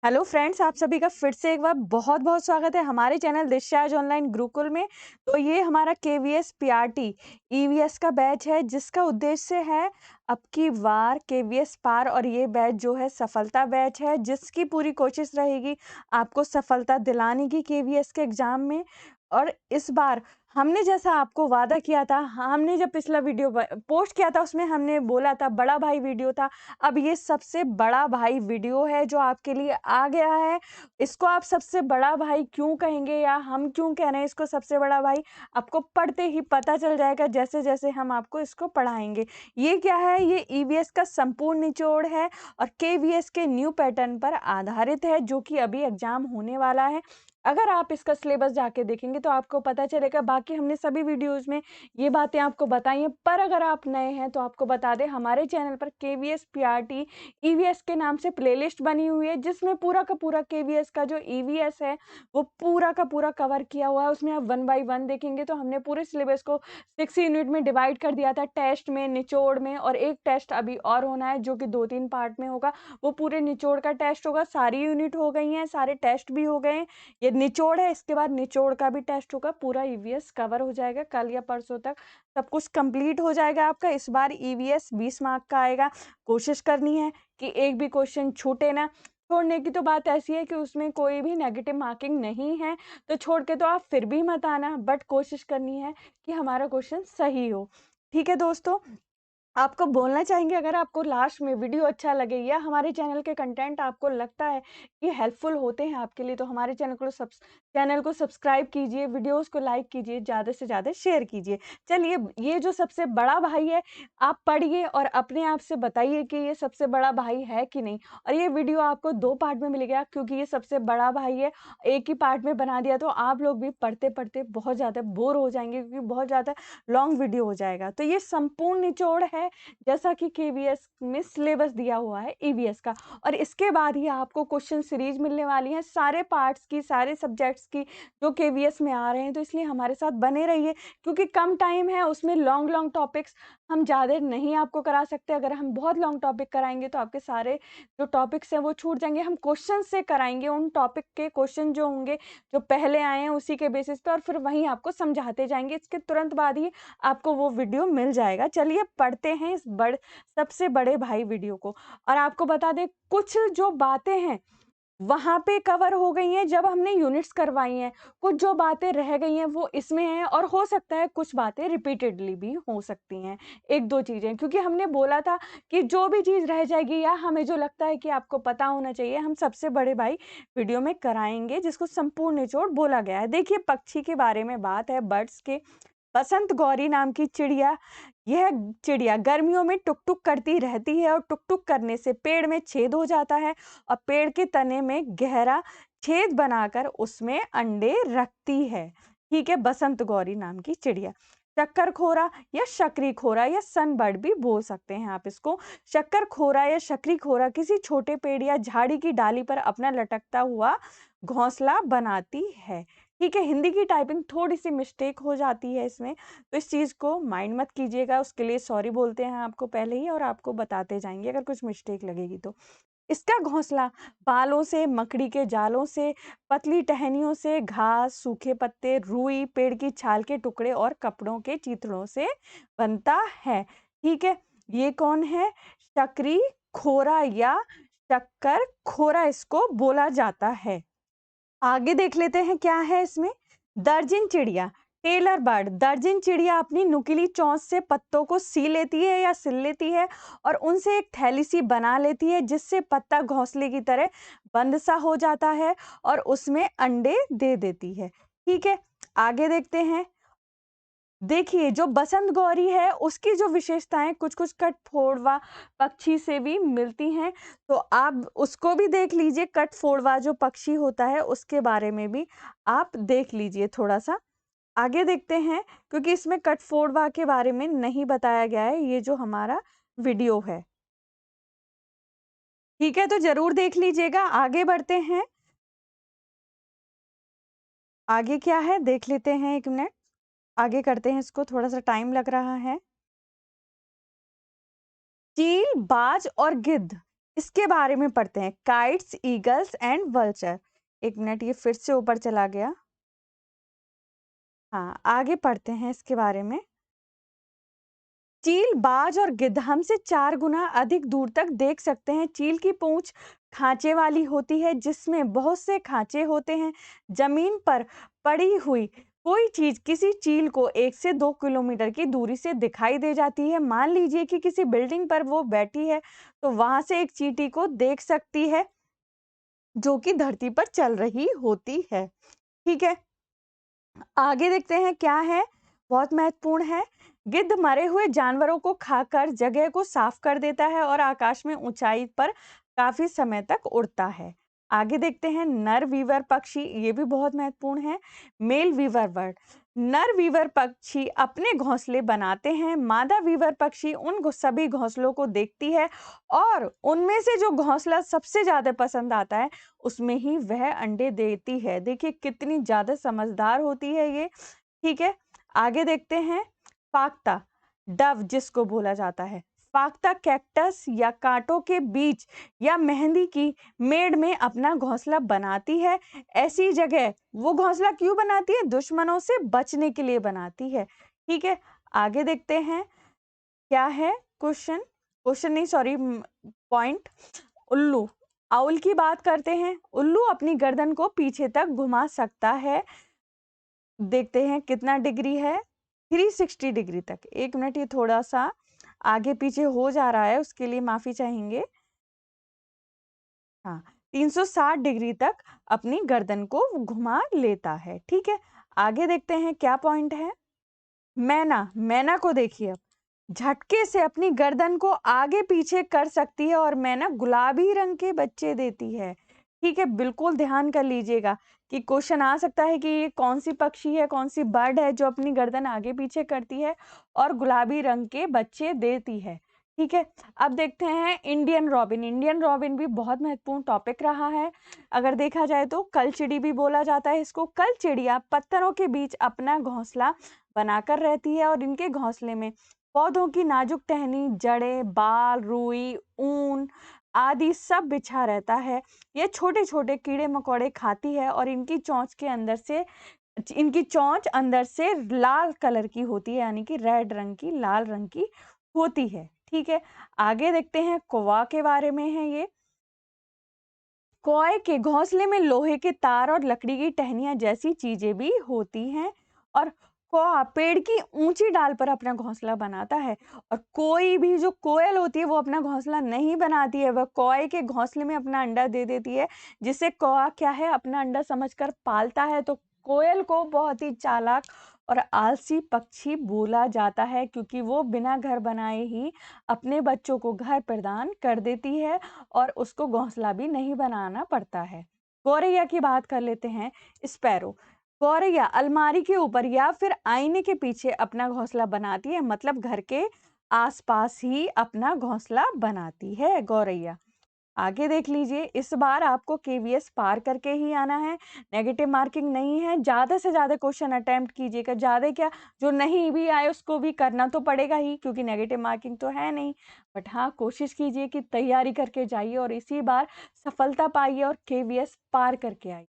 Hello friends, आप सभी का फिर से एक बार बहुत-बहुत स्वागत है हमारे चैनल दिशा ऑनलाइन गुरुकुल में। तो ये हमारा केवीएस पीआरटी ईवीएस का बैच है जिसका उद्देश्य है अब की बार केवीएस पार। और ये बैच जो है सफलता बैच है जिसकी पूरी कोशिश रहेगी आपको सफलता दिलाने की केवीएस के एग्जाम में। और इस बार हमने जैसा आपको वादा किया था, हमने जब पिछला वीडियो पोस्ट किया था उसमें हमने बोला था बड़ा भाई वीडियो था। अब ये सबसे बड़ा भाई वीडियो है जो आपके लिए आ गया है। इसको आप सबसे बड़ा भाई क्यों कहेंगे या हम क्यों कह रहे हैं इसको सबसे बड़ा भाई, आपको पढ़ते ही पता चल जाएगा जैसे-जैसे हम आपको इसको पढ़ाएँगे। ये क्या है? ये ईवीएस का संपूर्ण निचोड़ है और केवीएस के न्यू पैटर्न पर आधारित है जो कि अभी एग्ज़ाम होने वाला है। अगर आप इसका सिलेबस जाके देखेंगे तो आपको पता चलेगा। बाकी हमने सभी वीडियोज़ में ये बातें आपको बताई हैं, पर अगर आप नए हैं तो आपको बता दें हमारे चैनल पर केवीएस पीआरटी ईवीएस के नाम से प्लेलिस्ट बनी हुई है जिसमें पूरा का पूरा केवीएस का जो ईवीएस है वो पूरा का पूरा कवर किया हुआ है। उसमें आप 1 बाय 1 देखेंगे तो हमने पूरे सिलेबस को 6 यूनिट में डिवाइड कर दिया था, टेस्ट में, निचोड़ में, और एक टेस्ट अभी और होना है जो कि 2-3 पार्ट में होगा। वो पूरे निचोड़ का टेस्ट होगा। सारी यूनिट हो गई हैं, सारे टेस्ट भी हो गए हैं। ये निचोड़ है, इसके बाद निचोड़ का भी टेस्ट होगा। पूरा ईवीएस कवर हो जाएगा कल या परसों तक। सब कुछ कंप्लीट हो जाएगा आपका। इस बार ईवीएस 20 मार्क का आएगा। कोशिश करनी है कि एक भी क्वेश्चन छूटे ना। छोड़ने की तो बात ऐसी है कि उसमें कोई भी नेगेटिव मार्किंग नहीं है, तो छोड़ के तो आप फिर भी मत आना, बट कोशिश करनी है कि हमारा क्वेश्चन सही हो। ठीक है दोस्तों? आपको बोलना चाहेंगे अगर आपको लास्ट में वीडियो अच्छा लगे या हमारे चैनल के कंटेंट आपको लगता है कि हेल्पफुल होते हैं आपके लिए, तो हमारे चैनल को सब्सक्राइब कीजिए, वीडियोस को लाइक कीजिए, ज़्यादा से ज़्यादा शेयर कीजिए। चलिए, ये जो सबसे बड़ा भाई है, आप पढ़िए और अपने आप से बताइए कि ये सबसे बड़ा भाई है कि नहीं। और ये वीडियो आपको 2 पार्ट में मिलेगा क्योंकि ये सबसे बड़ा भाई है। एक ही पार्ट में बना दिया तो आप लोग भी पढ़ते-पढ़ते बहुत ज़्यादा बोर हो जाएँगे क्योंकि बहुत ज़्यादा लॉन्ग वीडियो हो जाएगा। तो ये संपूर्ण निचोड़ है जैसा कि केवीएस में सिलेबस दिया हुआ है ईवीएस का। और इसके बाद ही आपको क्वेश्चन सीरीज मिलने वाली है सारे पार्ट्स की, सारे सब्जेक्ट्स की जो केवीएस में आ रहे हैं। तो इसलिए हमारे साथ बने रहिए क्योंकि कम टाइम है, उसमें लॉन्ग लॉन्ग टॉपिक्स हम ज़्यादा नहीं आपको करा सकते। अगर हम बहुत लॉन्ग टॉपिक कराएंगे तो आपके सारे जो टॉपिक्स हैं वो छूट जाएंगे। हम क्वेश्चन से कराएंगे, उन टॉपिक के क्वेश्चन जो होंगे जो पहले आए हैं उसी के बेसिस पे, और फिर वहीं आपको समझाते जाएंगे। इसके तुरंत बाद ही आपको वो वीडियो मिल जाएगा। चलिए पढ़ते हैं इस सबसे बड़े भाई वीडियो को। और आपको बता दें कुछ जो बातें हैं वहाँ पे कवर हो गई हैं जब हमने यूनिट्स करवाई हैं। कुछ जो बातें रह गई हैं वो इसमें हैं, और हो सकता है कुछ बातें रिपीटेडली भी हो सकती हैं, 1-2 चीज़ें। क्योंकि हमने बोला था कि जो भी चीज़ रह जाएगी या हमें जो लगता है कि आपको पता होना चाहिए, हम सबसे बड़े भाई वीडियो में कराएँगे जिसको संपूर्ण निचोड़ बोला गया है। देखिए, पक्षी के बारे में बात है, बर्ड्स के। बसंत गौरी नाम की चिड़िया, यह चिड़िया गर्मियों में टुक-टुक करती रहती है और टुक-टुक करने से पेड़ में छेद हो जाता है और पेड़ के तने में गहरा छेद बनाकर उसमें अंडे रखती है। ठीक है, बसंत गौरी नाम की चिड़िया। शक्करखोरा या शकरीखोरा या सनबर्ड भी बोल सकते हैं आप इसको। शक्करखोरा या शकरीखोरा किसी छोटे पेड़ या झाड़ी की डाली पर अपना लटकता हुआ घोंसला बनाती है। ठीक है, हिंदी की टाइपिंग थोड़ी-सी मिस्टेक हो जाती है इसमें, तो इस चीज़ को माइंड मत कीजिएगा। उसके लिए सॉरी बोलते हैं आपको पहले ही, और आपको बताते जाएँगे अगर कुछ मिस्टेक लगेगी तो। इसका घोंसला बालों से, मकड़ी के जालों से, पतली टहनियों से, घास, सूखे पत्ते, रुई, पेड़ की छाल के टुकड़े और कपड़ों के चीथड़ों से बनता है। ठीक है, ये कौन है? शकरी खोरा या शक्कर खोरा इसको बोला जाता है। आगे देख लेते हैं क्या है इसमें। दर्जन चिड़िया, टेलर बर्ड। दर्जन चिड़िया अपनी नुकीली चोंच से पत्तों को सी लेती है या सिल लेती है और उनसे एक थैली सी बना लेती है जिससे पत्ता घोंसले की तरह बंद सा हो जाता है और उसमें अंडे दे देती है। ठीक है, आगे देखते हैं। देखिए, जो बसंत गौरी है उसकी जो विशेषताएं कुछ कुछ कठफोड़वा पक्षी से भी मिलती हैं, तो आप उसको भी देख लीजिए। कठफोड़वा जो पक्षी होता है उसके बारे में भी आप देख लीजिए थोड़ा सा। आगे देखते हैं क्योंकि इसमें कठफोड़वा के बारे में नहीं बताया गया है, ये जो हमारा वीडियो है। ठीक है, तो जरूर देख लीजिएगा। आगे बढ़ते हैं। आगे क्या है देख लेते हैं, 1 मिनट आगे करते हैं इसको, थोड़ा सा टाइम लग रहा है। चील, बाज और गिद्ध इसके बारे में पढ़ते हैं, काइट्स, ईगल्स एंड वल्चर। एक मिनट, ये फिर से ऊपर चला गया। हाँ, आगे पढ़ते हैं इसके बारे में। चील, बाज और गिद्ध हमसे 4 गुना अधिक दूर तक देख सकते हैं। चील की पूंछ खांचे वाली होती है, जिसमें बहुत से खांचे होते हैं। जमीन पर पड़ी हुई कोई चीज किसी चील को 1 से 2 किलोमीटर की दूरी से दिखाई दे जाती है। मान लीजिए कि किसी बिल्डिंग पर वो बैठी है, तो वहां से एक चींटी को देख सकती है जो कि धरती पर चल रही होती है। ठीक है, आगे देखते हैं क्या है, बहुत महत्वपूर्ण है। गिद्ध मरे हुए जानवरों को खाकर जगह को साफ कर देता है और आकाश में ऊंचाई पर काफी समय तक उड़ता है। आगे देखते हैं, नर वीवर पक्षी, ये भी बहुत महत्वपूर्ण है। मेल वीवर बर्ड, नर वीवर पक्षी अपने घोंसले बनाते हैं। मादा वीवर पक्षी उन सभी घोंसलों को देखती है और उनमें से जो घोंसला सबसे ज्यादा पसंद आता है उसमें ही वह अंडे देती है। देखिए कितनी ज्यादा समझदार होती है ये। ठीक है, आगे देखते हैं, फाख्ता, डव जिसको बोला जाता है। फाख्ता कैक्टस या कांटों के बीच या मेहंदी की मेड़ में अपना घोंसला बनाती है। ऐसी जगह वो घोंसला क्यों बनाती है? दुश्मनों से बचने के लिए बनाती है। ठीक है, आगे देखते हैं क्या है क्वेश्चन, क्वेश्चन नहीं सॉरी पॉइंट। उल्लू, आउल की बात करते हैं। उल्लू अपनी गर्दन को पीछे तक घुमा सकता है। देखते हैं कितना डिग्री है, 360 डिग्री तक। एक मिनट, ये थोड़ा सा आगे पीछे हो जा रहा है, उसके लिए माफी चाहेंगे। हाँ, 360 डिग्री तक अपनी गर्दन को घुमा लेता है। ठीक है, आगे देखते हैं क्या पॉइंट है। मैना, मैना को देखिए, अब झटके से अपनी गर्दन को आगे पीछे कर सकती है और मैना गुलाबी रंग के बच्चे देती है। ठीक है, बिल्कुल ध्यान कर लीजिएगा कि क्वेश्चन आ सकता है कि ये कौन सी पक्षी है, कौन सी बर्ड है जो अपनी गर्दन आगे पीछे करती है और गुलाबी रंग के बच्चे देती है। ठीक है, अब देखते हैं इंडियन रॉबिन। इंडियन रॉबिन भी बहुत महत्वपूर्ण टॉपिक रहा है। अगर देखा जाए तो कलचिड़ी भी बोला जाता है इसको। कलचिड़िया पत्थरों के बीच अपना घोंसला बनाकर रहती है और इनके घोंसले में पौधों की नाजुक टहनी, जड़ें, बाल, रुई, ऊन आदि सब बिछा रहता है। ये छोटे छोटे कीड़े मकोड़े खाती है और इनकी चोंच अंदर से लाल कलर की होती है, यानी कि रेड रंग की, लाल रंग की होती है। ठीक है, आगे देखते हैं, कौवा के बारे में है ये। कौए के घोंसले में लोहे के तार और लकड़ी की टहनियां जैसी चीजें भी होती हैं और कौआ पेड़ की ऊंची डाल पर अपना घोंसला बनाता है। और कोई भी जो कोयल होती है वो अपना घोंसला नहीं बनाती है, वह कौए के घोंसले में अपना अंडा दे देती है, जिसे कौआ क्या है, अपना अंडा समझकर पालता है। तो कोयल को बहुत ही चालाक और आलसी पक्षी बोला जाता है, क्योंकि वो बिना घर बनाए ही अपने बच्चों को घर प्रदान कर देती है और उसको घोंसला भी नहीं बनाना पड़ता है। गौरैया की बात कर लेते हैं, स्पैरो। गौरैया अलमारी के ऊपर या फिर आईने के पीछे अपना घोंसला बनाती है, मतलब घर के आसपास ही अपना घोंसला बनाती है गौरैया। आगे देख लीजिए, इस बार आपको केवीएस पार करके ही आना है, नेगेटिव मार्किंग नहीं है। ज्यादा से ज्यादा क्वेश्चन अटेम्प्ट कीजिएगा, ज्यादा क्या, जो नहीं भी आए उसको भी करना तो पड़ेगा ही, क्योंकि नेगेटिव मार्किंग तो है नहीं। बट हाँ, कोशिश कीजिए कि तैयारी करके जाइए और इसी बार सफलता पाइए और केवीएस पार करके आइए।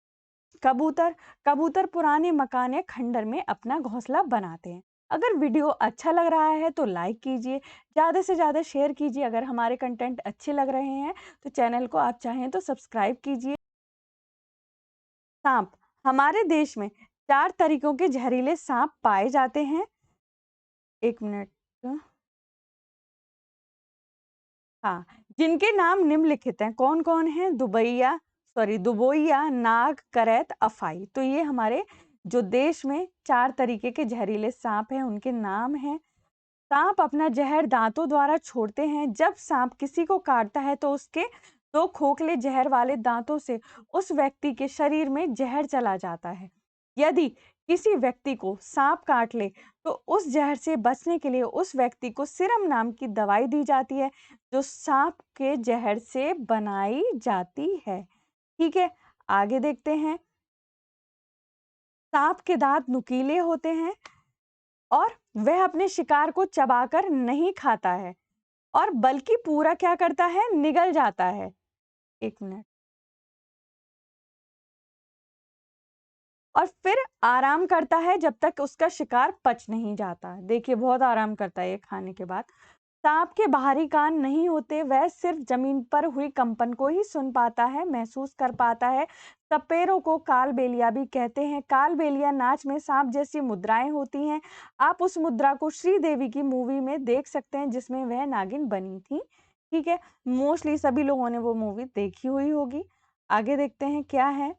कबूतर, कबूतर पुराने मकान या खंडर में अपना घोंसला बनाते हैं। अगर वीडियो अच्छा लग रहा है तो लाइक कीजिए, ज़्यादा से ज़्यादा शेयर कीजिए। अगर हमारे कंटेंट अच्छे लग रहे हैं तो चैनल को आप चाहें तो सब्सक्राइब कीजिए। सांप, हमारे देश में 4 तरीकों के जहरीले सांप पाए जाते हैं। एक मिनट, हाँ, जिनके नाम निम्नलिखित हैं। कौन कौन है? दुबोइया, नाग, करैत, अफाई। तो ये हमारे जो देश में 4 तरीके के जहरीले सांप हैं उनके नाम हैं। सांप अपना जहर दांतों द्वारा छोड़ते हैं। जब सांप किसी को काटता है तो उसके 2 खोखले जहर वाले दांतों से उस व्यक्ति के शरीर में जहर चला जाता है। यदि किसी व्यक्ति को सांप काट ले तो उस जहर से बचने के लिए उस व्यक्ति को सीरम नाम की दवाई दी जाती है, जो सांप के जहर से बनाई जाती है। ठीक है, आगे देखते हैं। सांप के दांत नुकीले होते हैं और वह अपने शिकार को चबाकर नहीं खाता है। और बल्कि पूरा क्या करता है, निगल जाता है। 1 मिनट। और फिर आराम करता है जब तक उसका शिकार पच नहीं जाता। देखिए बहुत आराम करता है ये खाने के बाद। सांप के बाहरी कान नहीं होते, वह सिर्फ जमीन पर हुई कंपन को ही सुन पाता है, महसूस कर पाता है। सपेरों को कालबेलिया भी कहते हैं। कालबेलिया नाच में सांप जैसी मुद्राएं होती हैं। आप उस मुद्रा को श्रीदेवी की मूवी में देख सकते हैं जिसमें वह नागिन बनी थी। ठीक है, मोस्टली सभी लोगों ने वो मूवी देखी हुई होगी। आगे देखते हैं क्या है।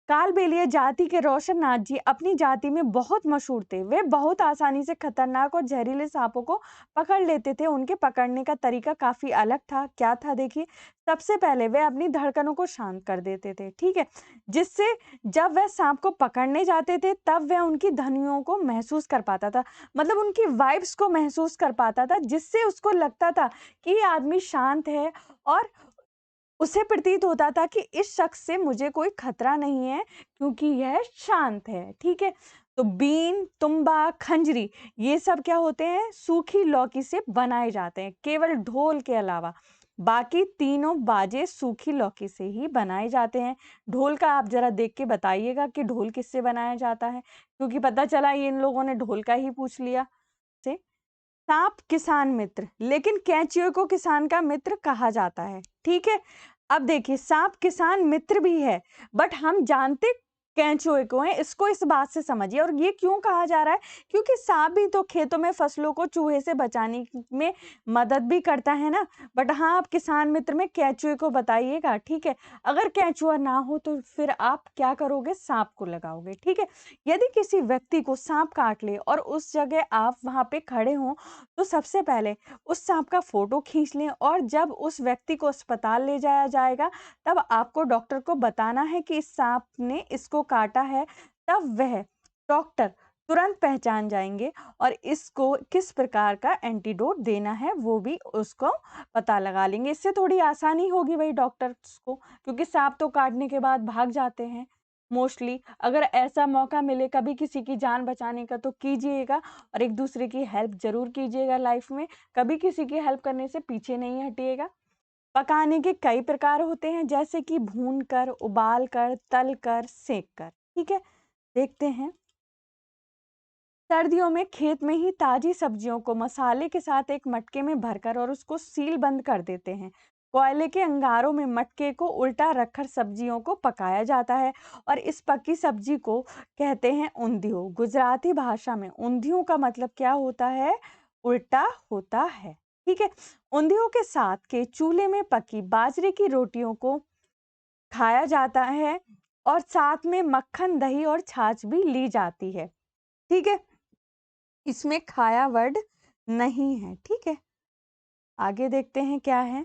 कालबेलिया जाति के रोशन नाथ जी अपनी जाति में बहुत मशहूर थे। वे बहुत आसानी से खतरनाक और जहरीले सांपों को पकड़ लेते थे। उनके पकड़ने का तरीका काफी अलग था। क्या था देखिए, सबसे पहले वे अपनी धड़कनों को शांत कर देते थे, ठीक है, जिससे जब वह सांप को पकड़ने जाते थे तब वह उनकी ध्वनियों को महसूस कर पाता था, मतलब उनकी वाइब्स को महसूस कर पाता था, जिससे उसको लगता था कि ये आदमी शांत है और उसे प्रतीत होता था कि इस शख्स से मुझे कोई खतरा नहीं है क्योंकि यह शांत है, ठीक है। तो बीन, तुम्बा, खंजरी ये सब क्या होते हैं, सूखी लौकी से बनाए जाते हैं, केवल ढोल के अलावा बाकी तीनों बाजे सूखी लौकी से ही बनाए जाते हैं। ढोल का आप जरा देख के बताइएगा कि ढोल किससे बनाया जाता है, क्योंकि पता चला ये इन लोगों ने ढोल का ही पूछ लिया से। सांप किसान मित्र, लेकिन कैंचियों को किसान का मित्र कहा जाता है, ठीक है। अब देखिए सांप किसान मित्र भी है, बट हम जानते कैंचुए को हैं, इसको इस बात से समझिए। और ये क्यों कहा जा रहा है, क्योंकि सांप भी तो खेतों में फसलों को चूहे से बचाने में मदद भी करता है ना। बट हाँ, आप किसान मित्र में कैंचुए को बताइएगा, ठीक है। अगर कैंचुआ ना हो तो फिर आप क्या करोगे, सांप को लगाओगे, ठीक है। यदि किसी व्यक्ति को सांप काट ले और उस जगह आप वहां पे खड़े हों, तो सबसे पहले उस सांप का फोटो खींच लें, और जब उस व्यक्ति को अस्पताल ले जाया जाएगा तब आपको डॉक्टर को बताना है कि इस सांप ने इसको काटा है। तब वह डॉक्टर तुरंत पहचान जाएंगे और इसको किस प्रकार का एंटीडोट देना है वो भी उसको पता लगा लेंगे। इससे थोड़ी आसानी होगी भाई डॉक्टर्स को, क्योंकि सांप तो काटने के बाद भाग जाते हैं मोस्टली। अगर ऐसा मौका मिले कभी किसी की जान बचाने का तो कीजिएगा, और एक दूसरे की हेल्प जरूर कीजिएगा लाइफ में, कभी किसी की हेल्प करने से पीछे नहीं हटिएगा। पकाने के कई प्रकार होते हैं, जैसे कि भून कर, उबाल कर, तल कर, सेक कर, ठीक है। देखते हैं। सर्दियों में खेत में ही ताजी सब्जियों को मसाले के साथ एक मटके में भरकर और उसको सील बंद कर देते हैं। कोयले के अंगारों में मटके को उल्टा रखकर सब्जियों को पकाया जाता है, और इस पकी सब्जी को कहते हैं ऊंधियो। गुजराती भाषा में ऊंधियो का मतलब क्या होता है, उल्टा होता है, ठीक है। ऊंधियो के साथ के चूल्हे में पकी बाजरे की रोटियों को खाया जाता है, और साथ में मक्खन, दही और छाछ भी ली जाती है, ठीक है। इसमें खाया वर्ड नहीं है, ठीक है। आगे देखते हैं क्या है।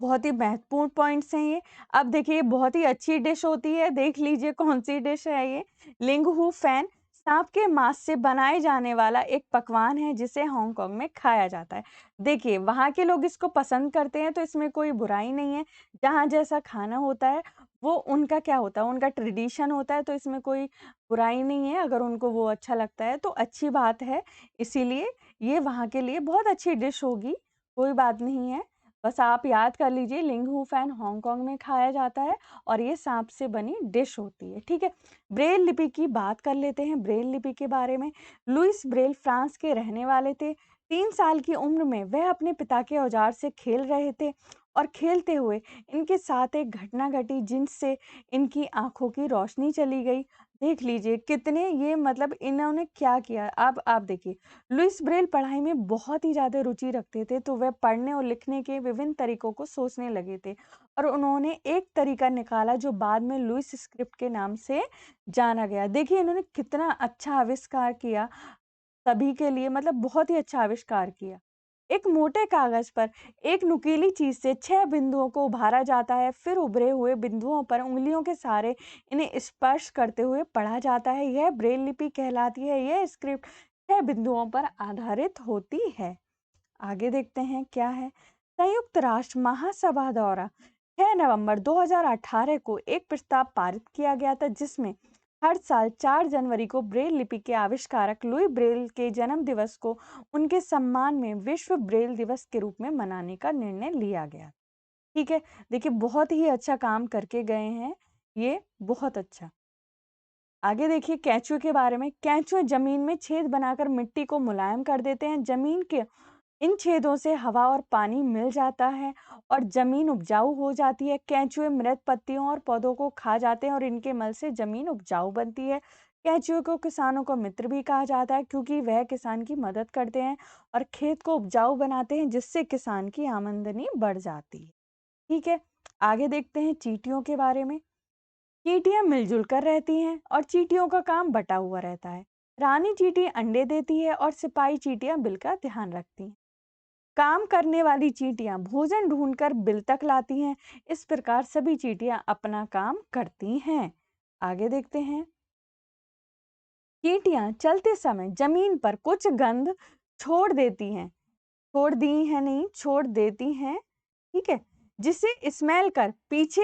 बहुत ही महत्वपूर्ण पॉइंट्स हैं ये। अब देखिए बहुत ही अच्छी डिश होती है, देख लीजिए कौन सी डिश है ये। लिंगहू फैन सांप के मांस से बनाए जाने वाला एक पकवान है जिसे हांगकांग में खाया जाता है। देखिए वहाँ के लोग इसको पसंद करते हैं तो इसमें कोई बुराई नहीं है। जहाँ जैसा खाना होता है वो उनका क्या होता है, उनका ट्रेडिशन होता है, तो इसमें कोई बुराई नहीं है। अगर उनको वो अच्छा लगता है तो अच्छी बात है। इसीलिए ये वहाँ के लिए बहुत अच्छी डिश होगी, कोई बात नहीं है। बस आप याद कर लीजिए लिंगहू फैन हांगकांग में खाया जाता है और ये सांप से बनी डिश होती है, ठीक है। ब्रेल लिपि की बात कर लेते हैं, ब्रेल लिपि के बारे में। लुइस ब्रेल फ्रांस के रहने वाले थे। 3 साल की उम्र में वह अपने पिता के औजार से खेल रहे थे, और खेलते हुए इनके साथ एक घटना घटी जिनसे इनकी आंखों की रोशनी चली गई। देख लीजिए कितने ये, मतलब इन्होंने क्या किया। अब आप देखिए, लुइस ब्रेल पढ़ाई में बहुत ही ज़्यादा रुचि रखते थे, तो वह पढ़ने और लिखने के विभिन्न तरीकों को सोचने लगे थे, और उन्होंने एक तरीका निकाला जो बाद में लुइस स्क्रिप्ट के नाम से जाना गया। देखिए इन्होंने कितना अच्छा आविष्कार किया सभी के लिए, मतलब बहुत ही अच्छा आविष्कार किया। एक मोटे कागज पर एक नुकीली चीज से 6 बिंदुओं को उभारा जाता है, फिर उभरे हुए बिंदुओं पर उंगलियों के सहारे इन्हें स्पर्श करते हुए पढ़ा जाता है। यह ब्रेल लिपि कहलाती है। यह स्क्रिप्ट 6 बिंदुओं पर आधारित होती है। आगे देखते हैं क्या है। संयुक्त राष्ट्र महासभा द्वारा 6 नवंबर 2018 को एक प्रस्ताव पारित किया गया था जिसमें हर साल 4 जनवरी को ब्रेल लिपि के आविष्कारक लुई ब्रेल के जन्म दिवस को उनके सम्मान में विश्व ब्रेल दिवस के रूप में मनाने का निर्णय लिया गया। ठीक है, देखिए बहुत ही अच्छा काम करके गए हैं ये, बहुत अच्छा। आगे देखिए केंचुए के बारे में। केंचुए जमीन में छेद बनाकर मिट्टी को मुलायम कर देते हैं। जमीन के इन छेदों से हवा और पानी मिल जाता है और जमीन उपजाऊ हो जाती है। केंचुए मृत पत्तियों और पौधों को खा जाते हैं और इनके मल से जमीन उपजाऊ बनती है। केंचुए को किसानों का मित्र भी कहा जाता है क्योंकि वह किसान की मदद करते हैं और खेत को उपजाऊ बनाते हैं, जिससे किसान की आमदनी बढ़ जाती है। ठीक है, आगे देखते हैं चींटियों के बारे में। चींटियां मिलजुल कर रहती हैं और चींटियों का काम बटा हुआ रहता है। रानी चींटी अंडे देती है और सिपाही चींटियां बिल का ध्यान रखती हैं। काम करने वाली चींटियां भोजन ढूंढकर बिल तक लाती हैं। इस प्रकार सभी चींटियां अपना काम करती हैं। आगे देखते हैं। चींटियां चलते समय जमीन पर कुछ गंध छोड़ देती हैं। छोड़ दी है नहीं, छोड़ देती हैं। ठीक है, जिसे स्मेल कर पीछे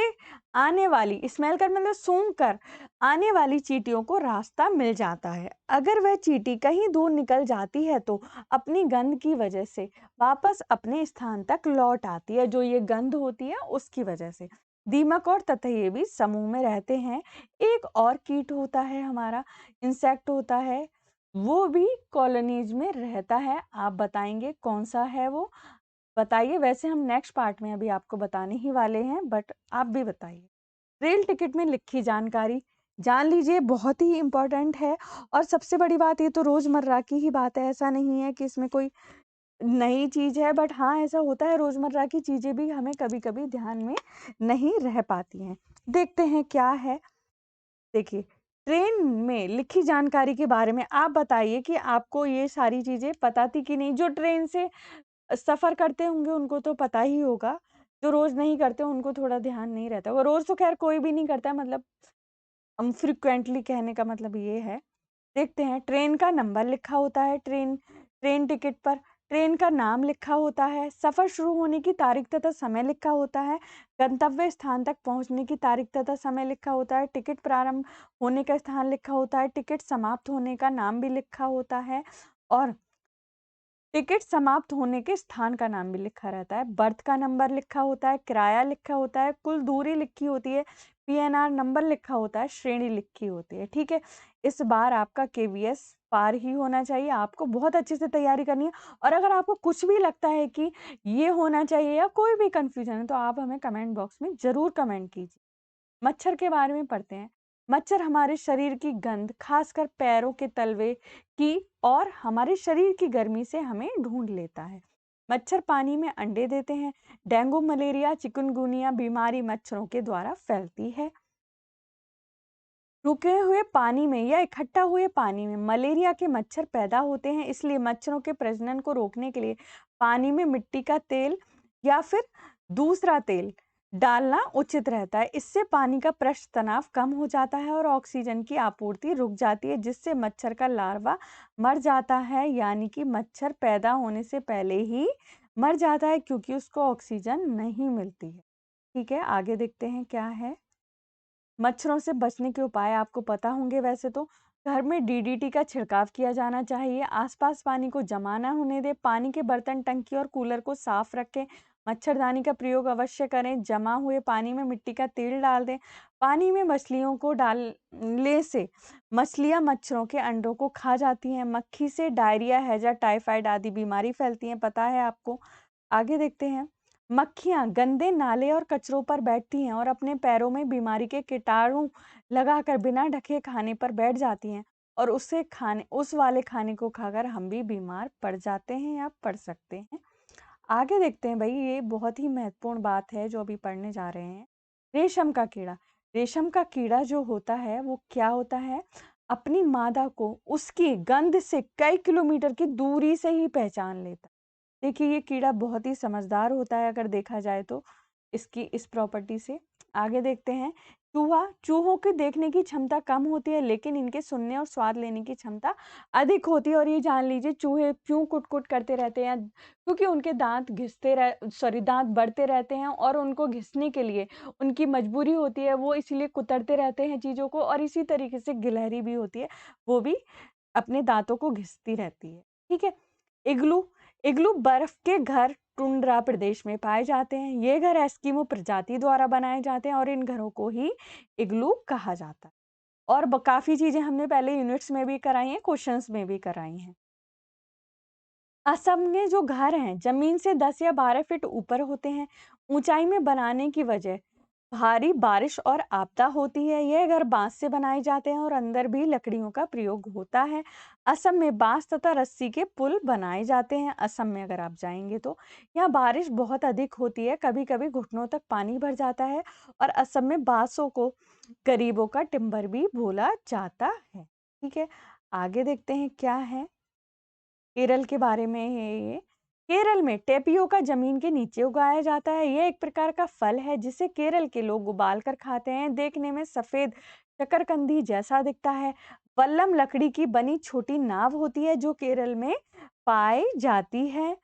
आने वाली, स्मेल कर मतलब सूंघ कर आने वाली चींटियों को रास्ता मिल जाता है। अगर वह चींटी कहीं दूर निकल जाती है तो अपनी गंध की वजह से वापस अपने स्थान तक लौट आती है, जो ये गंध होती है उसकी वजह से। दीमक और ततैये भी समूह में रहते हैं। एक और कीट होता है हमारा, इंसेक्ट होता है, वो भी कॉलोनीज में रहता है। आप बताएंगे कौन सा है वो, बताइए। वैसे हम नेक्स्ट पार्ट में अभी आपको बताने ही वाले हैं, बट आप भी बताइए। रेल टिकट में लिखी जानकारी जान लीजिए, बहुत ही इंपॉर्टेंट है। और सबसे बड़ी बात, ये तो रोजमर्रा की ही बात है, ऐसा नहीं है कि इसमें कोई नई चीज है, बट हाँ ऐसा होता है, रोजमर्रा की चीजें भी हमें कभी कभी ध्यान में नहीं रह पाती हैं। देखते हैं क्या है। देखिए, ट्रेन में लिखी जानकारी के बारे में आप बताइए कि आपको ये सारी चीजें पता थी कि नहीं। जो ट्रेन से सफर करते होंगे उनको तो पता ही होगा, जो रोज नहीं करते उनको थोड़ा ध्यान नहीं रहता होगा। रोज तो खैर कोई भी नहीं करता है, मतलब हम फ्रिक्वेंटली कहने का मतलब ये है। देखते हैं, ट्रेन का नंबर लिखा होता है, ट्रेन टिकट पर। ट्रेन का नाम लिखा होता है। सफर शुरू होने की तारीख तथा समय लिखा होता है। गंतव्य स्थान तक पहुंचने की तारीख तथा समय लिखा होता है। टिकट प्रारंभ होने का स्थान लिखा होता है। टिकट समाप्त होने का नाम भी लिखा होता है और टिकट समाप्त होने के स्थान का नाम भी लिखा रहता है। बर्थ का नंबर लिखा होता है। किराया लिखा होता है। कुल दूरी लिखी होती है। पीएनआर नंबर लिखा होता है। श्रेणी लिखी होती है। ठीक है, इस बार आपका केवीएस पार ही होना चाहिए। आपको बहुत अच्छे से तैयारी करनी है। और अगर आपको कुछ भी लगता है कि ये होना चाहिए या कोई भी कंफ्यूजन है, तो आप हमें कमेंट बॉक्स में जरूर कमेंट कीजिए। मच्छर के बारे में पढ़ते हैं। मच्छर हमारे शरीर की गंध, खासकर पैरों के तलवे की, और हमारे शरीर की गर्मी से हमें ढूंढ लेता है। मच्छर पानी में अंडे देते हैं। डेंगू, मलेरिया, चिकनगुनिया बीमारी मच्छरों के द्वारा फैलती है। रुके हुए पानी में या इकट्ठा हुए पानी में मलेरिया के मच्छर पैदा होते हैं, इसलिए मच्छरों के प्रजनन को रोकने के लिए पानी में मिट्टी का तेल या फिर दूसरा तेल डालना उचित रहता है। इससे पानी का पृष्ठ तनाव कम हो जाता है और ऑक्सीजन की आपूर्ति रुक जाती है, जिससे मच्छर का लार्वा मर जाता है। यानी कि मच्छर पैदा होने से पहले ही मर जाता है क्योंकि उसको ऑक्सीजन नहीं मिलती है। ठीक है, आगे देखते हैं क्या है। मच्छरों से बचने के उपाय आपको पता होंगे। वैसे तो घर में डीडीटी का छिड़काव किया जाना चाहिए। आसपास पानी को जमा ना होने दें। पानी के बर्तन, टंकी और कूलर को साफ रखें। मच्छरदानी का प्रयोग अवश्य करें। जमा हुए पानी में मिट्टी का तेल डाल दें। पानी में मछलियों को डालने से मछलियां मच्छरों के अंडों को खा जाती हैं। मक्खी से डायरिया, हैजा, टाइफाइड आदि बीमारी फैलती हैं, पता है आपको। आगे देखते हैं। मक्खियां गंदे नाले और कचरों पर बैठती हैं और अपने पैरों में बीमारी के कीटाणु लगाकर बिना ढके खाने पर बैठ जाती हैं और उस वाले खाने को खाकर हम भी बीमार पड़ जाते हैं या पड़ सकते हैं। आगे देखते हैं भाई, ये बहुत ही महत्वपूर्ण बात है जो अभी पढ़ने जा रहे हैं। रेशम का कीड़ा। रेशम का कीड़ा जो होता है वो क्या होता है, अपनी मादा को उसकी गंध से कई किलोमीटर की दूरी से ही पहचान लेता है। देखिए, ये कीड़ा बहुत ही समझदार होता है अगर देखा जाए तो इसकी इस प्रॉपर्टी से। आगे देखते हैं चूहा। चूहों की देखने की क्षमता कम होती है, लेकिन इनके सुनने और स्वाद लेने की क्षमता अधिक होती है। और ये जान लीजिए चूहे क्यों कुट-कुट करते रहते हैं, क्योंकि उनके दाँत बढ़ते रहते हैं और उनको घिसने के लिए उनकी मजबूरी होती है, वो इसीलिए कुतरते रहते हैं चीज़ों को। और इसी तरीके से गिलहरी भी होती है, वो भी अपने दाँतों को घिसती रहती है। ठीक है? इग्लू। इग्लू बर्फ के घर टुंड्रा प्रदेश में पाए जाते हैं। ये घर एस्किमो प्रजाति द्वारा बनाए जाते हैं और इन घरों को ही इग्लू कहा जाता है। और काफ़ी चीज़ें हमने पहले यूनिट्स में भी कराई हैं, क्वेश्चंस में भी कराई हैं। असम में जो घर हैं, ज़मीन से 10 या 12 फीट ऊपर होते हैं। ऊँचाई में बनाने की वजह भारी बारिश और आपदा होती है। ये घर बाँस से बनाए जाते हैं और अंदर भी लकड़ियों का प्रयोग होता है। असम में बाँस तथा रस्सी के पुल बनाए जाते हैं। असम में अगर आप जाएँगे तो यहाँ बारिश बहुत अधिक होती है, कभी-कभी घुटनों तक पानी भर जाता है और असम में बाँसों को गरीबों का टिम्बर भी बोला जाता है। ठीक है, आगे देखते हैं क्या है? केरल के बारे में है ये। केरल में टेपियोका जमीन के नीचे उगाया जाता है। ये एक प्रकार का फल है जिसे केरल के लोग उबाल कर खाते हैं। देखने में सफेद शकरकंदी जैसा दिखता है। वल्लम लकड़ी की बनी छोटी नाव होती है जो केरल में पाई जाती है।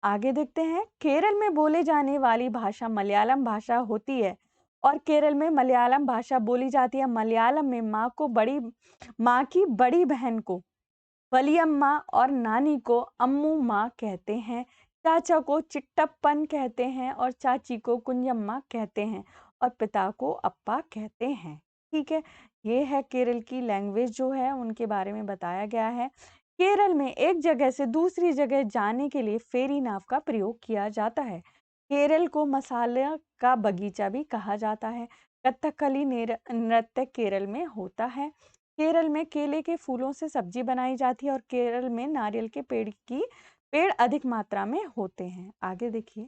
आगे देखते हैं केरल में बोले जाने वाली भाषा मलयालम भाषा होती है और केरल में मलयालम भाषा बोली जाती है। मलयालम में माँ की बड़ी बहन को वलियम्मा और नानी को अम्मू माँ कहते हैं। चाचा को चिट्टप्पन कहते हैं और चाची को कुंजम्मा कहते हैं और पिता को अप्पा कहते हैं। ठीक है, ये है केरल की लैंग्वेज जो है उनके बारे में बताया गया है। केरल में एक जगह से दूसरी जगह जाने के लिए फेरी नाव का प्रयोग किया जाता है। केरल को मसाला का बगीचा भी कहा जाता है। कथकली नृत्य केरल में होता है। केरल में केले के फूलों से सब्जी बनाई जाती है और केरल में नारियल के पेड़ अधिक मात्रा में होते हैं। आगे देखिए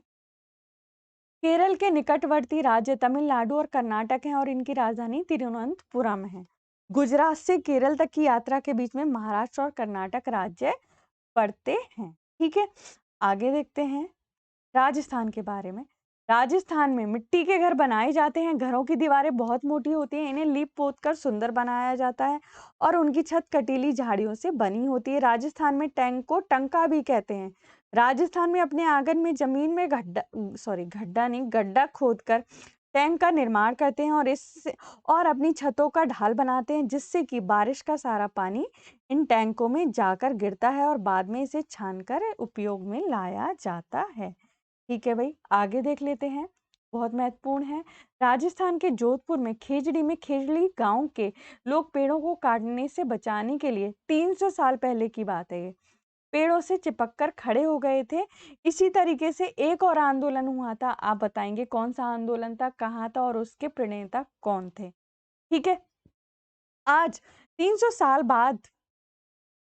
केरल के निकटवर्ती राज्य तमिलनाडु और कर्नाटक हैं और इनकी राजधानी तिरुवनंतपुरम है। गुजरात से केरल तक की यात्रा के बीच में महाराष्ट्र और कर्नाटक राज्य पड़ते हैं। ठीक है, आगे देखते हैं राजस्थान के बारे में। राजस्थान में मिट्टी के घर बनाए जाते हैं। घरों की दीवारें बहुत मोटी होती हैं। इन्हें लीप पोत कर सुंदर बनाया जाता है और उनकी छत कटीली झाड़ियों से बनी होती है। राजस्थान में टैंक को टंका भी कहते हैं। राजस्थान में अपने आंगन में जमीन में गड्ढा खोदकर टैंक का निर्माण करते हैं और अपनी छतों का ढाल बनाते हैं जिससे कि बारिश का सारा पानी इन टैंकों में जाकर गिरता है और बाद में इसे छानकर उपयोग में लाया जाता है। ठीक है भाई, आगे देख लेते हैं, बहुत महत्वपूर्ण है। राजस्थान के जोधपुर में खेजड़ी गांव के लोग पेड़ों को काटने से बचाने के लिए 300 साल पहले की बात है ये, पेड़ों से चिपक कर खड़े हो गए थे। इसी तरीके से एक और आंदोलन हुआ था। आप बताएंगे कौन सा आंदोलन था, कहाँ था और उसके प्रणेता कौन थे? ठीक है, आज 300 साल बाद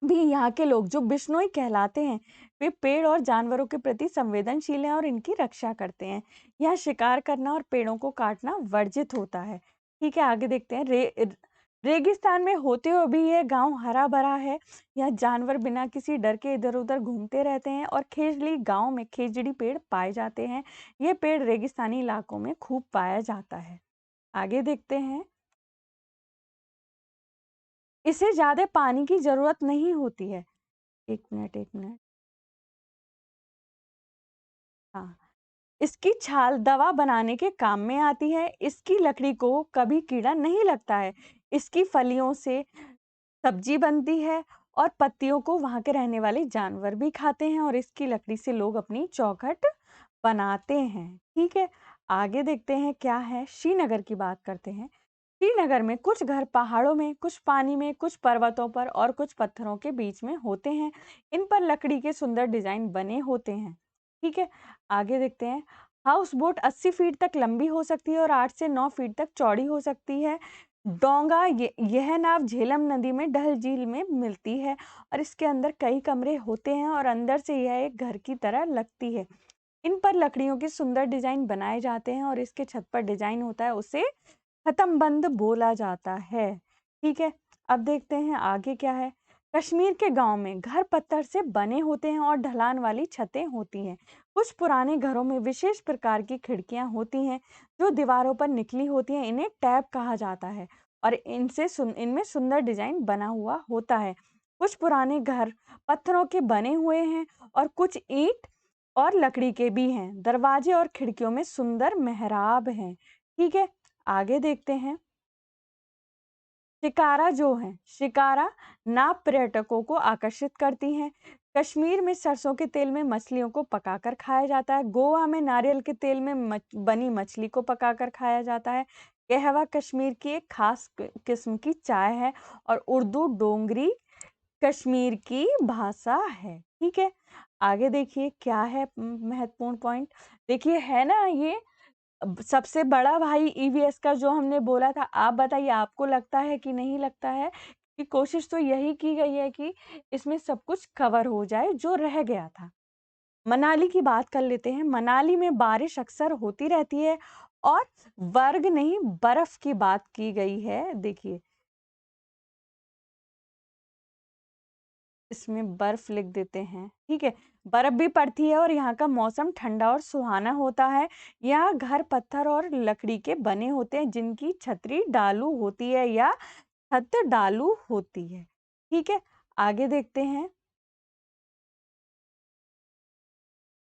भी यहाँ के लोग जो बिश्नोई कहलाते हैं, वे पेड़ और जानवरों के प्रति संवेदनशील हैं और इनकी रक्षा करते हैं। यहाँ शिकार करना और पेड़ों को काटना वर्जित होता है। ठीक है, आगे देखते हैं। रेगिस्तान में होते हुए भी यह गांव हरा भरा है। यहाँ जानवर बिना किसी डर के इधर उधर घूमते रहते हैं और खेजड़ी गांव में खेजड़ी पेड़ पाए जाते हैं। ये पेड़ रेगिस्तानी इलाकों में खूब पाया जाता है। आगे देखते हैं। इसे ज्यादा पानी की जरूरत नहीं होती है। एक मिनट। हाँ, इसकी छाल दवा बनाने के काम में आती है। इसकी लकड़ी को कभी कीड़ा नहीं लगता है। इसकी फलियों से सब्जी बनती है और पत्तियों को वहाँ के रहने वाले जानवर भी खाते हैं और इसकी लकड़ी से लोग अपनी चौखट बनाते हैं। ठीक है, आगे देखते हैं क्या है। श्रीनगर की बात करते हैं। श्रीनगर में कुछ घर पहाड़ों में, कुछ पानी में, कुछ पर्वतों पर और कुछ पत्थरों के बीच में होते हैं। इन पर लकड़ी के सुंदर डिजाइन बने होते हैं। ठीक है, आगे देखते हैं। हाउस बोट 80 फीट तक लंबी हो सकती है और 8 से 9 फीट तक चौड़ी हो सकती है। डोंगा यह नाव झेलम नदी में डल झील में मिलती है और इसके अंदर कई कमरे होते हैं और अंदर से यह एक घर की तरह लगती है। इन पर लकड़ियों के सुंदर डिजाइन बनाए जाते हैं और इसके छत पर डिजाइन होता है, उसे खत्म बंद बोला जाता है। ठीक है, अब देखते हैं आगे क्या है। कश्मीर के गांव में घर पत्थर से बने होते हैं और ढलान वाली छतें होती हैं। कुछ पुराने घरों में विशेष प्रकार की खिड़कियां होती हैं जो दीवारों पर निकली होती हैं। इन्हें टैब कहा जाता है और इनमें सुंदर डिजाइन बना हुआ होता है। कुछ पुराने घर पत्थरों के बने हुए हैं और कुछ ईंट और लकड़ी के भी हैं। दरवाजे और खिड़कियों में सुंदर मेहराब हैं। ठीक है, आगे देखते हैं। शिकारा जो है, शिकारा नाव पर्यटकों को आकर्षित करती हैं। कश्मीर में सरसों के तेल में मछलियों को पकाकर खाया जाता है। गोवा में नारियल के तेल में बनी मछली को पकाकर खाया जाता है। कहवा कश्मीर की एक खास किस्म की चाय है और उर्दू डोंगरी कश्मीर की भाषा है। ठीक है, आगे देखिए क्या है महत्वपूर्ण पॉइंट। देखिए है ना ये सबसे बड़ा भाई ईवीएस का जो हमने बोला था। आप बताइए, आपको लगता है कि नहीं लगता है कि कोशिश तो यही की गई है कि इसमें सब कुछ कवर हो जाए जो रह गया था। मनाली की बात कर लेते हैं। मनाली में बारिश अक्सर होती रहती है और वर्ग नहीं बर्फ की बात की गई है। देखिए इसमें बर्फ लिख देते हैं। ठीक है, बर्फ भी पड़ती है और यहाँ का मौसम ठंडा और सुहाना होता है। यहाँ घर पत्थर और लकड़ी के बने होते हैं जिनकी छतरी डालू होती है या छत डालू होती है। ठीक है, आगे देखते हैं।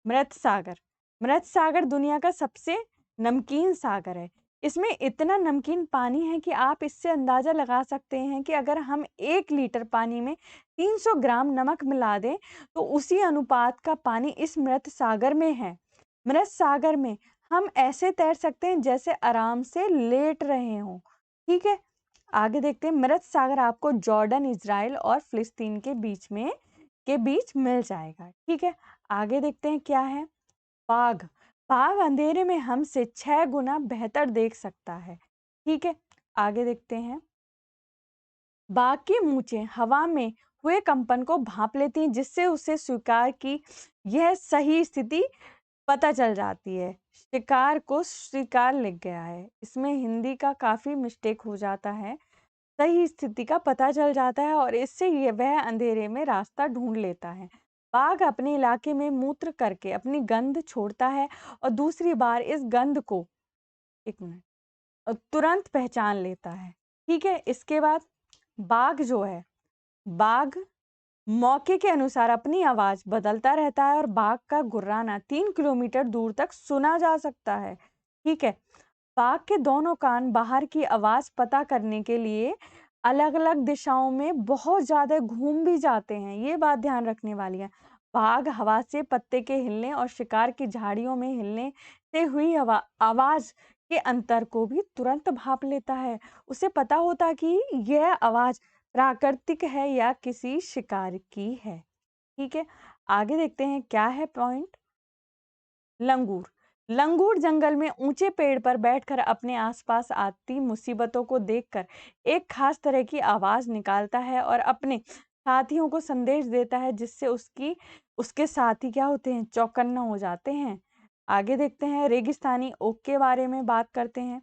मृत सागर। मृत सागर दुनिया का सबसे नमकीन सागर है। इसमें इतना नमकीन पानी है कि आप इससे अंदाजा लगा सकते हैं कि अगर हम 1 लीटर पानी में 300 ग्राम नमक मिला दें तो उसी अनुपात का पानी इस मृत सागर में है। मृत सागर में हम ऐसे तैर सकते हैं जैसे आराम से लेट रहे हों। ठीक है, आगे देखते हैं। मृत सागर आपको जॉर्डन, इजराइल और फिलिस्तीन के बीच मिल जाएगा। ठीक है, आगे देखते हैं क्या है। बाघ। बाघ अंधेरे में हमसे 6 गुना बेहतर देख सकता है। ठीक है, आगे देखते हैं। बाघ की मूंछें हवा में हुए कंपन को भांप लेती हैं जिससे उसे स्वीकार की यह सही स्थिति पता चल जाती है। शिकार को स्वीकार लिख गया है। इसमें हिंदी का काफी मिस्टेक हो जाता है। सही स्थिति का पता चल जाता है और इससे ये वह अंधेरे में रास्ता ढूंढ लेता है। बाघ अपने इलाके में मूत्र करके अपनी गंध छोड़ता है और दूसरी बार इस गंध को 1 मिनट तुरंत पहचान लेता है। ठीक है, इसके बाद बाघ जो है, बाघ मौके के अनुसार अपनी आवाज बदलता रहता है और बाघ का गुर्राना 3 किलोमीटर दूर तक सुना जा सकता है। ठीक है, बाघ के दोनों कान बाहर की आवाज पता करने के लिए अलग-अलग दिशाओं में बहुत ज्यादा घूम भी जाते हैं। ये बात ध्यान रखने वाली है। बाघ हवा से पत्ते के हिलने और शिकार की झाड़ियों में हिलने से हुई आवाज के अंतर को भी तुरंत भाप लेता है। उसे पता होता कि यह आवाज प्राकृतिक है या किसी शिकार की है। ठीक है, आगे देखते हैं क्या है पॉइंट। लंगूर। लंगूर जंगल में ऊंचे पेड़ पर बैठकर अपने आसपास आती मुसीबतों को देखकर एक खास तरह की आवाज निकालता है और अपने साथियों को संदेश देता है जिससे उसके साथी क्या होते हैं, चौकन्ना हो जाते हैं। आगे देखते हैं। रेगिस्तानी ओक के बारे में बात करते हैं।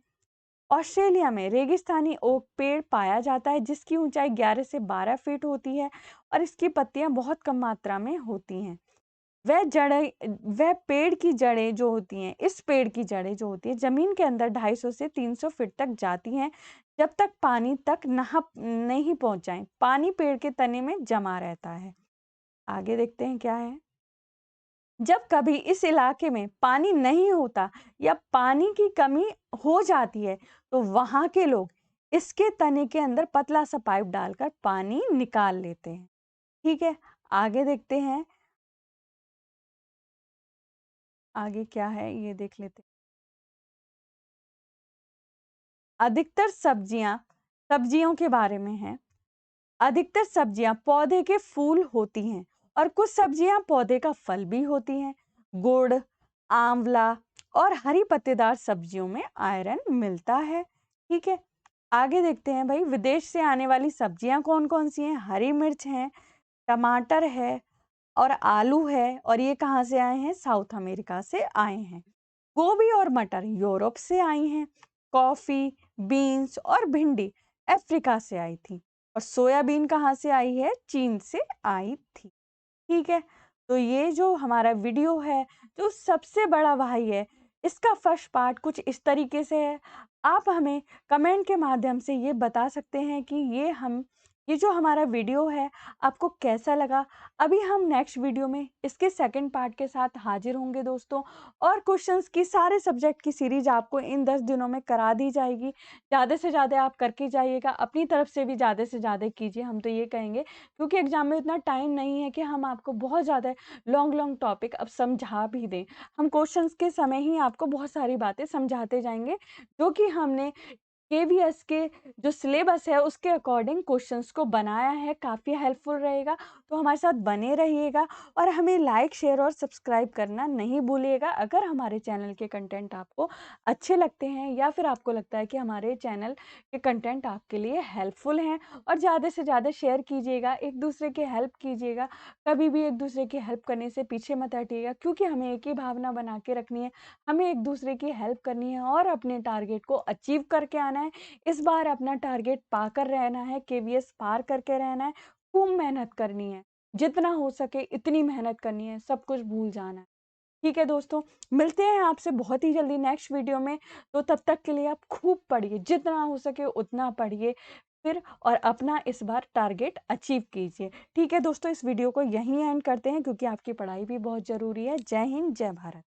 ऑस्ट्रेलिया में रेगिस्तानी ओक पेड़ पाया जाता है जिसकी ऊंचाई 11 से 12 फीट होती है और इसकी पत्तियां बहुत कम मात्रा में होती हैं। वह पेड़ की जड़ें जो होती हैं, इस पेड़ की जड़ें जो होती है जमीन के अंदर 250 से 300 फीट तक जाती हैं जब तक पानी तक नहीं पहुंच जाए। पानी पेड़ के तने में जमा रहता है। आगे देखते हैं क्या है। जब कभी इस इलाके में पानी नहीं होता या पानी की कमी हो जाती है तो वहां के लोग इसके तने के अंदर पतला सा पाइप डालकर पानी निकाल लेते हैं। ठीक है, आगे देखते हैं। आगे क्या है ये देख लेते हैं। अधिकतर सब्जियों के बारे में है। अधिकतर सब्जियां पौधे के फूल होती हैं और कुछ सब्जियां पौधे का फल भी होती हैं। गुड़, आंवला और हरी पत्तेदार सब्जियों में आयरन मिलता है। ठीक है, आगे देखते हैं भाई। विदेश से आने वाली सब्जियां कौन कौन सी हैं। हरी मिर्च है, टमाटर है और आलू है और ये कहाँ से आए हैं, साउथ अमेरिका से आए हैं। गोभी और मटर यूरोप से आई हैं। कॉफी, बीन्स और भिंडी अफ्रीका से आई थी। और सोयाबीन कहाँ से आई है? चीन से आई थी। ठीक है? तो ये जो हमारा वीडियो है, जो सबसे बड़ा भाई है, इसका फर्स्ट पार्ट कुछ इस तरीके से है। आप हमें कमेंट के माध्यम से ये बता सकते हैं कि ये जो हमारा वीडियो है, आपको कैसा लगा? अभी हम नेक्स्ट वीडियो में इसके सेकंड पार्ट के साथ हाज़िर होंगे दोस्तों, और क्वेश्चंस की सारे सब्जेक्ट की सीरीज़ आपको इन 10 दिनों में करा दी जाएगी। ज़्यादा से ज़्यादा आप करके जाइएगा, अपनी तरफ से भी ज़्यादा से ज़्यादा कीजिए, हम तो ये कहेंगे, क्योंकि एग्ज़ाम में उतना टाइम नहीं है कि हम आपको बहुत ज़्यादा लॉन्ग टॉपिक अब समझा भी दें। हम क्वेश्चंस के समय ही आपको बहुत सारी बातें समझाते जाएँगे, जो कि हमने केवीएस के जो सिलेबस है उसके अकॉर्डिंग क्वेश्चंस को बनाया है, काफ़ी हेल्पफुल रहेगा। तो हमारे साथ बने रहिएगा, और हमें लाइक, शेयर और सब्सक्राइब करना नहीं भूलिएगा। अगर हमारे चैनल के कंटेंट आपको अच्छे लगते हैं, या फिर आपको लगता है कि हमारे चैनल के कंटेंट आपके लिए हेल्पफुल हैं, और ज़्यादा से ज़्यादा शेयर कीजिएगा, एक दूसरे की हेल्प कीजिएगा। कभी भी एक दूसरे की हेल्प करने से पीछे मत हटिएगा, क्योंकि हमें एक ही भावना बना के रखनी है। हमें एक दूसरे की हेल्प करनी है और अपने टारगेट को अचीव करके आना है। इस बार अपना टारगेट पाकर रहना है, केवीएस पार करके रहना है, खूब मेहनत करनी है। जितना हो सके इतनी मेहनत करनी है, सब कुछ भूल जाना है। ठीक है दोस्तों, मिलते हैं आपसे बहुत ही जल्दी नेक्स्ट वीडियो में। तो तब तक के लिए आप खूब पढ़िए, जितना हो सके उतना पढ़िए फिर, और अपना इस बार टारगेट अचीव कीजिए। ठीक है दोस्तों, इस वीडियो को यहीं एंड करते हैं, क्योंकि आपकी पढ़ाई भी बहुत ज़रूरी है। जय हिंद, जय भारत।